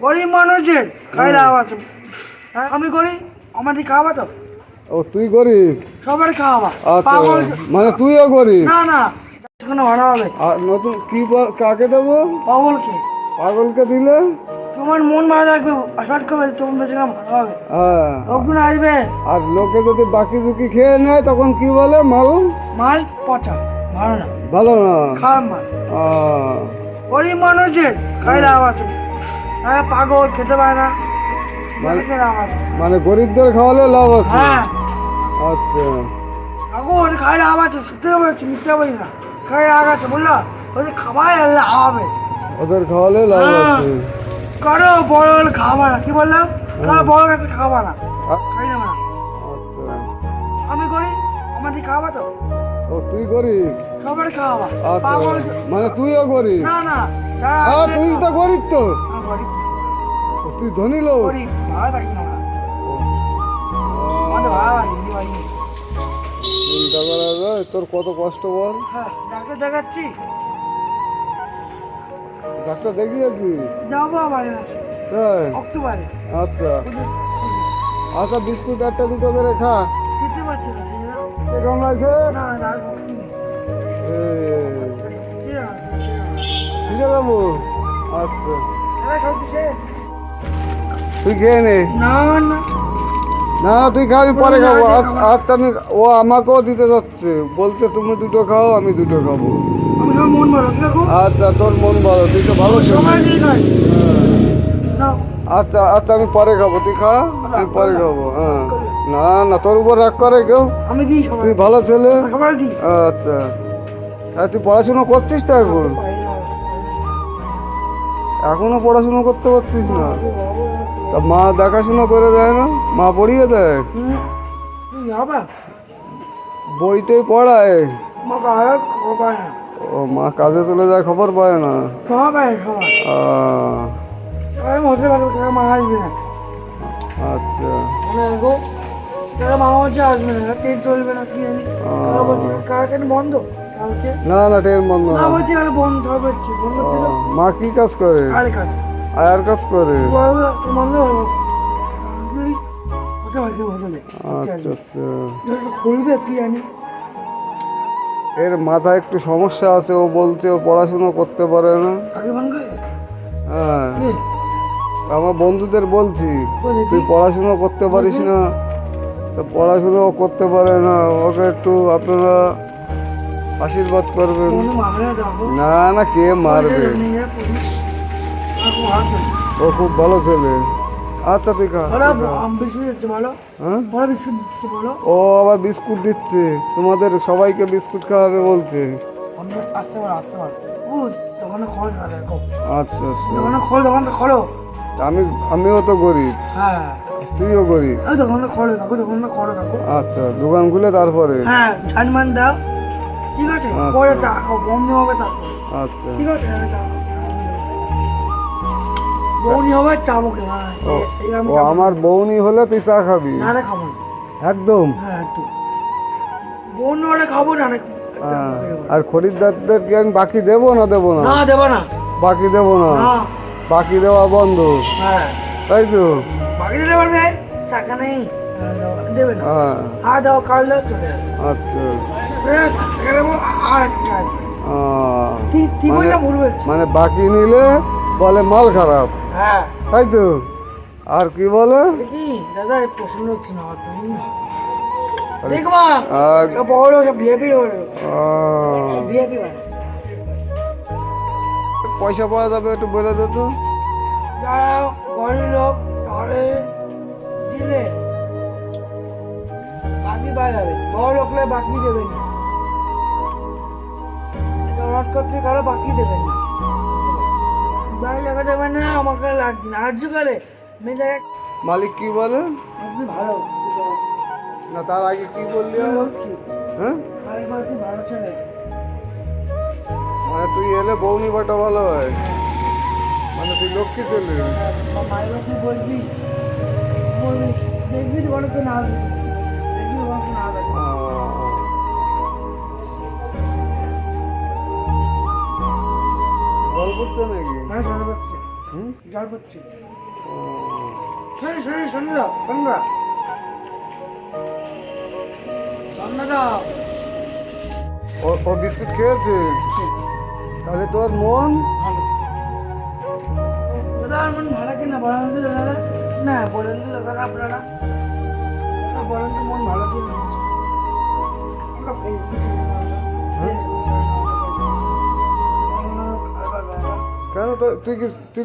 গরিব মানুষের খাই লাভ আছে। আমি করি, আমাদের খাওয়া তো। ও তুই গরিব? সবার খাওয়া। আচ্ছা, মানে তুইও গরিব? না না, সেখানে ভালো হবে। আর নতুন কি কাকে দেবো? পাগলকে। পাগলকে দিলে তোমার মন ভালো থাকবে, আশাট করবে, তোমার বেশি ভালো হবে। হ্যাঁ, লোকজন আসবে। আর লোকে যদি বাকি দুকি খেয়ে নেয় তখন কি বলে? মাল পচা, ভালো না। ভালো না, খারাপ মাল। আহ, গরিব মানুষের খাই লাভ আছে। পাগল খেতে পারে না, লাভ আছে। মানে গরিবদের খাওয়ালে লাভ আছে? হ্যাঁ। আচ্ছা, পাগল খাই লাভ আছে, সত্যি বলছি, মিথ্যা বলি না। খাই লাভ আছে বললো, ওই খাবাই লাভ হবে। ওদের খাওয়ালে লাভ আছে। কারো বড় খাওয়া না, কি বললাম? কারো বড় একটা খাওয়া না, খাই না। আচ্ছা, আমি করি, আমাদের খাওয়া তো। ও তুই গরিব? সবার খাওয়া। আচ্ছা, পাগল। মানে তুইও গরিব? না না, তুই তো গরিব তো? গরিব। তুই ধনী লোক? গরিব, ভালো থাকি না আমরা। আমাদের ভালো লাগে, চিন্তা করা যায়, তোর কত কষ্ট বল। হ্যাঁ, ডাক্তার দেখাচ্ছি। ডাক্তার দেখিয়েছি? যাবো আমার কাছে তাই? অক্টোবরে। আচ্ছা আচ্ছা, বিস্কুট একটা দুটো করে খা। খেতে পারছি না, ঠিক আছে? কেমন আছে? না না, শিখে যাবো? আচ্ছা, সত্যি শেষ। তুই খেয়ে নে। না না, না তুই খাবি, পরে খাবো। আচ্ছা, ও আমাকেও দিতে যাচ্ছে, বলছে তুমি দুটো খাও, আমি দুটো খাবো। আমি সব মন ভালো দেখো। আচ্ছা, তোর মন ভালো, তুই তো ভালো ছেলে। সময় দিয়ে খাই না। আচ্ছা আচ্ছা, আমি পরে খাবো, তুই খা, আমি পরে খাবো। হ্যাঁ, না না, তোর উপর রাগ করে কেউ? আমি দিই সবাই, তুই ভালো ছেলে। সবাই দিই। আচ্ছা, আর তুই পড়াশোনা করছিস তো এখন? এখনো পড়াশোনা করতে পারছিস না? তা মা দেখাশোনা করে দেয় না? মা পড়িয়ে দেয়? বইটাই পড়ায়? ও, মা কাজে চলে যায়, খবর পায় না? আচ্ছা, বন্ধ। না না, ট্রেন বন্ধ না। মা কি কাজ করে? আয়ার কাজ করে? আচ্ছা আচ্ছা, খুলবে কি জানি। এর মাথায় একটু সমস্যা আছে, ও বলছে ও পড়াশুনো করতে পারে না। হ্যাঁ, আমার বন্ধুদের বলছি তুই পড়াশুনো করতে পারিস না, তো পড়াশুনো করতে পারে না, ওকে একটু আপনারা আশীর্বাদ করবেন। না না, কে মারবে? ও খুব ভালো ছেলে। আচ্ছা, তুই খা। হ্যাঁ, ও আবার বিস্কুট দিচ্ছে, তোমাদের সবাইকে বিস্কুট খাওয়াবে বলছে। আচ্ছা আচ্ছা, আমিও তো গরিব, তুইও গরিব। আচ্ছা, দোকান খুলে তারপরে? ঠিক আছে, পরে টাকা বন্ধ হবে, তারপর আচ্ছা, ঠিক আছে, বৌনি হবে চা মুখে। ও আমার বৌনি হলে তুই চা খাবি? না না, খাবো না একদম। হ্যাঁ, একদম বৌনি হলে খাবো না। আর খরিদ্দারদেরকে আমি বাকি দেবো না? দেবো না? না, দেবো না। বাকি দেবো না? না। বাকি দেওয়া বন্ধ? হ্যাঁ। তাই তো? বাকি দিতে পারবে, টাকা নেই, দেবে না। হ্যাঁ। হ্যাঁ, দাও, কাল দাও, চলে যাবে। আচ্ছা, টাকা দেবো আর মানে বাকি নিলে বলে মাল খারাপ? হ্যাঁ, তাই তো? আর কি বলে? কি দাদা, পছন্দ হচ্ছে না আমার। দেখবা বড় ভিআইপি, ভিআইপি পয়সা পাওয়া যাবে, একটু বলে দে তো। যারা গরিব লোক তাহলে দিলে বাকি পাওয়া যাবে, বড় লোকলে বাকি দেবে না। রড করছে, কারো বাকি দেবেন না, বাড়ি জায়গা দেবেন না, আমাকে লাগবে না। আর্য করে মালিক কি বলে? আপনি ভালো না, তার আগে কি বললি? হ্যাঁ, ভালো ছেলে। মানে তুই এলে বৌনি বাটা ভালো হয়, মানে তুই লক্ষ্মী ছেলে। মায়ের কি বলবি, দেখবি বলকে না, দেখবি বলকে না। জল পড়ছে নাকি? হ্যাঁ, জল পড়ছে। জল পড়ছে। শনি শনি শনি দাও সন্ধ্যা সন্ধ্যা দাও ও বিস্কুট খেয়েছে তাহলে তোর মন দাদা আমার মন ভালো কিনা বলেন তো দাদা না বলেন তো দাদা আপনারা বলেন তো মন ভালো কিনা কেন তুই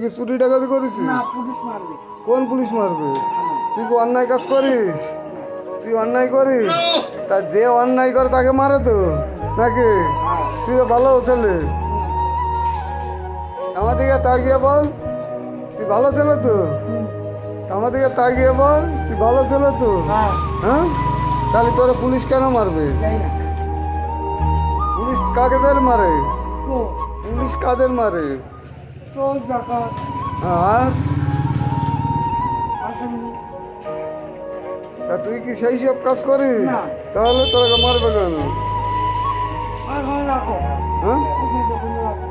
কি চুরি ডাকাতি করিস না পুলিশ মারবে কোন পুলিশ মারবে তুই কি অন্যায় কাজ করিস তুই অন্যায় করিস তা যে অন্যায় করে তাকে মারে তো নাকি তুই তো ভালো ছেলে আমার দিকে তাকিয়ে বল তুই ভালো ছেলে তো আমার দিকে তাকিয়ে বল তুই ভালো ছেলে তো হ্যাঁ হ্যাঁ তাহলে তোরা পুলিশ কেন মারবে যাই না পুলিশ কাকেদের মারে তো পুলিশ কাদের মারে তো ডাকাত আর আসামি তা তুই কি সেই সব কাজ করিস না। তাহলে তোরা মারবে কেন আর ঘরে রাখো হ্যাঁ ওখানে রাখো